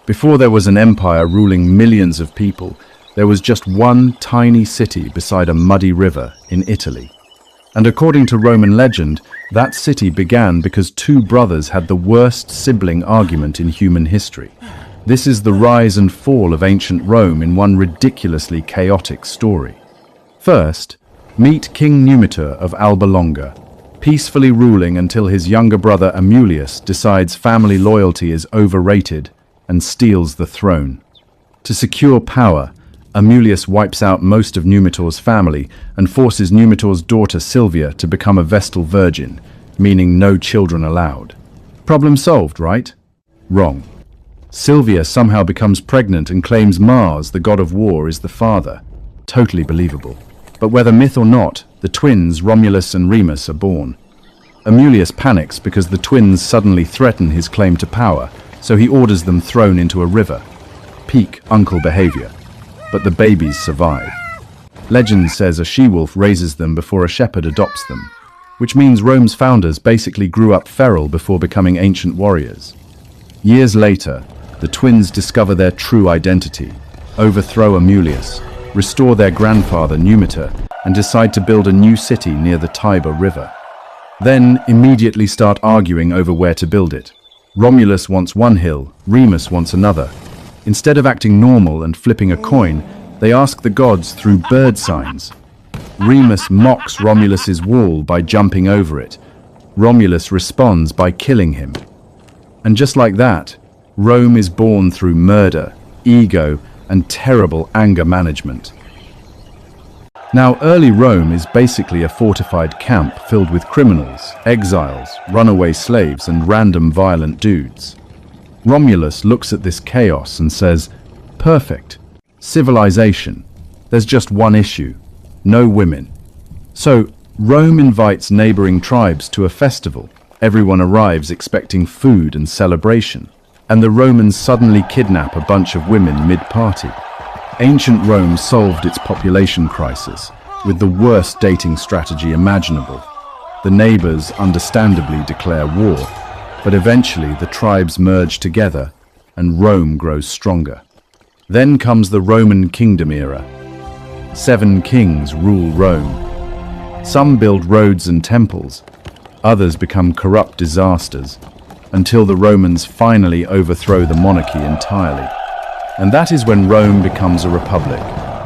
Before there was an empire ruling millions of people, there was just one tiny city beside a muddy river in Italy. And according to Roman legend, that city began because two brothers had the worst sibling argument in human history. This is the rise and fall of ancient Rome in one ridiculously chaotic story. First, meet King Numitor of Alba Longa, peacefully ruling until his younger brother Amulius decides family loyalty is overrated and steals the throne. To secure power, Amulius wipes out most of Numitor's family and forces Numitor's daughter Silvia to become a Vestal virgin, meaning no children allowed. Problem solved, right? Wrong. Silvia somehow becomes pregnant and claims Mars, the god of war, is the father. Totally believable. But whether myth or not, the twins Romulus and Remus are born. Amulius panics because the twins suddenly threaten his claim to power, so he orders them thrown into a river. Peak uncle behavior. But the babies survive. Legend says a she-wolf raises them before a shepherd adopts them, which means Rome's founders basically grew up feral before becoming ancient warriors. Years later, the twins discover their true identity, overthrow Amulius, restore their grandfather Numitor, and decide to build a new city near the Tiber River. Then immediately start arguing over where to build it. Romulus wants one hill, Remus wants another. Instead of acting normal and flipping a coin, they ask the gods through bird signs. Remus mocks Romulus's wall by jumping over it. Romulus responds by killing him. And just like that, Rome is born through murder, ego, and terrible anger management. Now, early Rome is basically a fortified camp filled with criminals, exiles, runaway slaves, and random violent dudes. Romulus looks at this chaos and says, "Perfect. Civilization. There's just one issue. No women." So, Rome invites neighboring tribes to a festival. Everyone arrives expecting food and celebration. And the Romans suddenly kidnap a bunch of women mid-party. Ancient Rome solved its population crisis with the worst dating strategy imaginable. The neighbors understandably declare war, but eventually the tribes merge together and Rome grows stronger. Then comes the Roman kingdom era. 7 kings rule Rome. Some build roads and temples, others become corrupt disasters, until the Romans finally overthrow the monarchy entirely. And that is when Rome becomes a republic.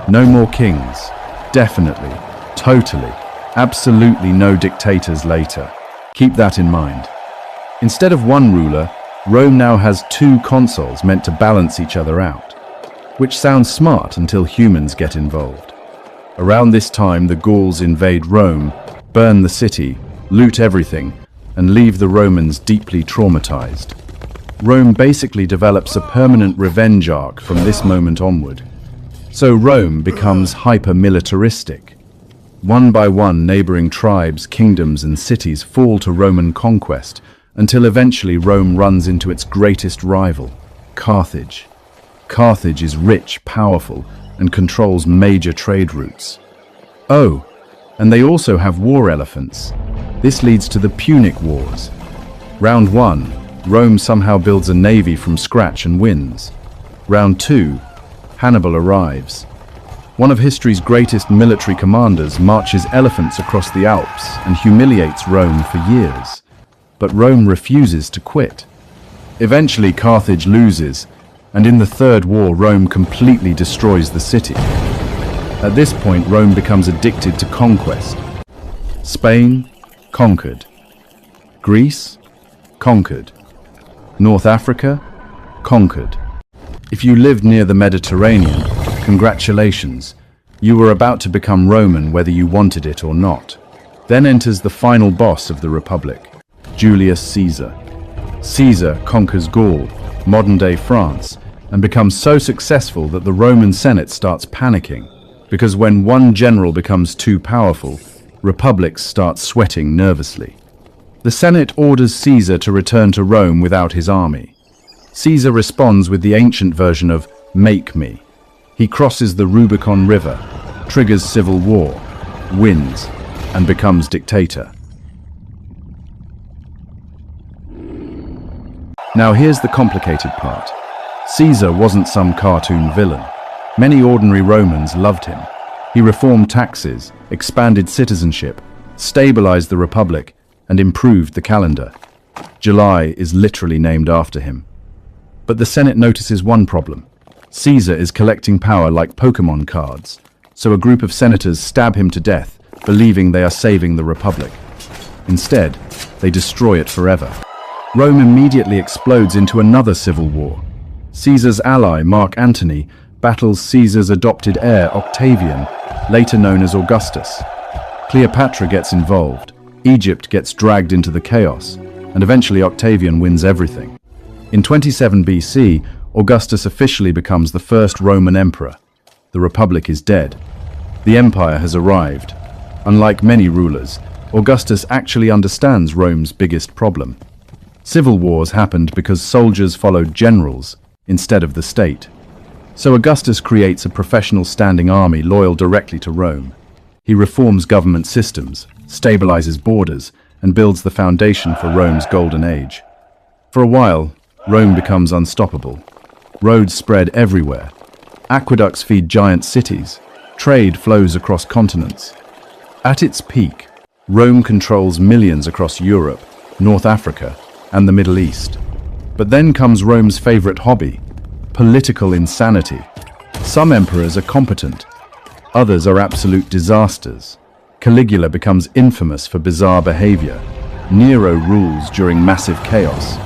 No more kings. Definitely. Totally. Absolutely no dictators later. Keep that in mind. Instead of one ruler, Rome now has 2 consuls meant to balance each other out. Which sounds smart until humans get involved. Around this time, the Gauls invade Rome, burn the city, loot everything, and leave the Romans deeply traumatized. Rome basically develops a permanent revenge arc from this moment onward. So Rome becomes hyper-militaristic. One by one, neighboring tribes, kingdoms, and cities fall to Roman conquest, until eventually Rome runs into its greatest rival, Carthage. Carthage is rich, powerful, and controls major trade routes. Oh, and they also have war elephants. This leads to the Punic Wars. Round 1, Rome somehow builds a navy from scratch and wins. Round 2, Hannibal arrives. One of history's greatest military commanders marches elephants across the Alps and humiliates Rome for years. But Rome refuses to quit. Eventually Carthage loses, and in the Third War Rome completely destroys the city. At this point Rome becomes addicted to conquest. Spain, conquered. Greece, conquered. North Africa, conquered. If you lived near the Mediterranean, congratulations, you were about to become Roman whether you wanted it or not. Then enters the final boss of the Republic, Julius Caesar. Caesar conquers Gaul, modern-day France, and becomes so successful that the Roman Senate starts panicking, because when one general becomes too powerful, republics start sweating nervously. The Senate orders Caesar to return to Rome without his army. Caesar responds with the ancient version of "make me." He crosses the Rubicon River, triggers civil war, wins, and becomes dictator. Now here's the complicated part. Caesar wasn't some cartoon villain. Many ordinary Romans loved him. He reformed taxes, expanded citizenship, stabilized the Republic, and improved the calendar. July is literally named after him. But the Senate notices one problem. Caesar is collecting power like Pokemon cards, so a group of senators stab him to death, believing they are saving the Republic. Instead, they destroy it forever. Rome immediately explodes into another civil war. Caesar's ally, Mark Antony, battles Caesar's adopted heir, Octavian, later known as Augustus. Cleopatra gets involved, Egypt gets dragged into the chaos, and eventually Octavian wins everything. In 27 BC, Augustus officially becomes the first Roman emperor. The Republic is dead. The empire has arrived. Unlike many rulers, Augustus actually understands Rome's biggest problem. Civil wars happened because soldiers followed generals instead of the state. So Augustus creates a professional standing army loyal directly to Rome. He reforms government systems, stabilizes borders, and builds the foundation for Rome's golden age. For a while, Rome becomes unstoppable. Roads spread everywhere. Aqueducts feed giant cities. Trade flows across continents. At its peak, Rome controls millions across Europe, North Africa, and the Middle East. But then comes Rome's favorite hobby, political insanity. Some emperors are competent, others are absolute disasters. Caligula becomes infamous for bizarre behavior. Nero rules during massive chaos.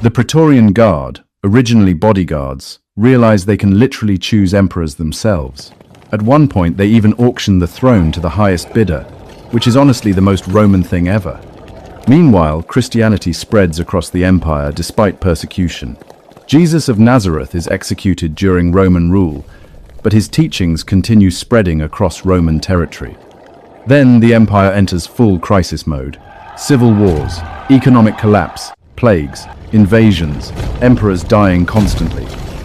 The Praetorian Guard, originally bodyguards, realize they can literally choose emperors themselves. At one point, they even auction the throne to the highest bidder, which is honestly the most Roman thing ever. Meanwhile, Christianity spreads across the empire despite persecution. Jesus of Nazareth is executed during Roman rule, but his teachings continue spreading across Roman territory. Then the empire enters full crisis mode. Civil wars, economic collapse, plagues, invasions, emperors dying constantly.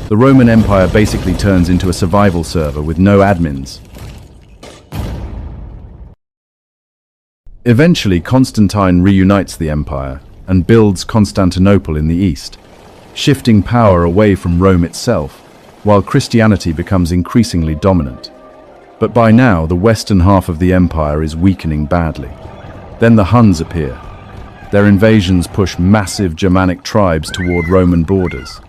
The Roman Empire basically turns into a survival server with no admins. Eventually, Constantine reunites the empire and builds Constantinople in the east, shifting power away from Rome itself, while Christianity becomes increasingly dominant. But by now, the western half of the empire is weakening badly. Then the Huns appear. Their invasions push massive Germanic tribes toward Roman borders.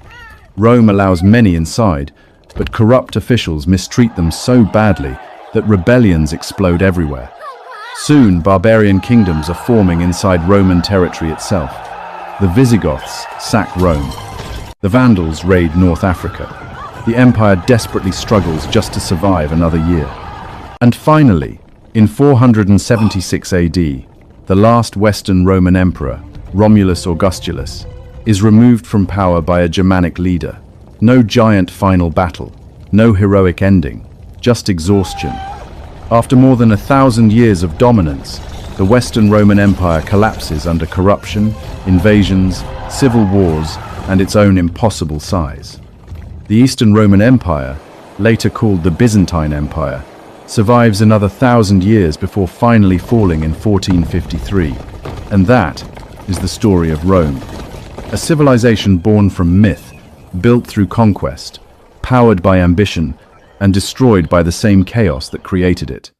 Rome allows many inside, but corrupt officials mistreat them so badly that rebellions explode everywhere. Soon, barbarian kingdoms are forming inside Roman territory itself. The Visigoths sack Rome. The Vandals raid North Africa. The empire desperately struggles just to survive another year. And finally, in 476 AD, the last Western Roman emperor, Romulus Augustulus, is removed from power by a Germanic leader. No giant final battle, no heroic ending, just exhaustion. After more than 1,000 years of dominance, the Western Roman Empire collapses under corruption, invasions, civil wars, and its own impossible size. The Eastern Roman Empire, later called the Byzantine Empire, survives another 1,000 years before finally falling in 1453. And that is the story of Rome. A civilization born from myth, built through conquest, powered by ambition, and destroyed by the same chaos that created it.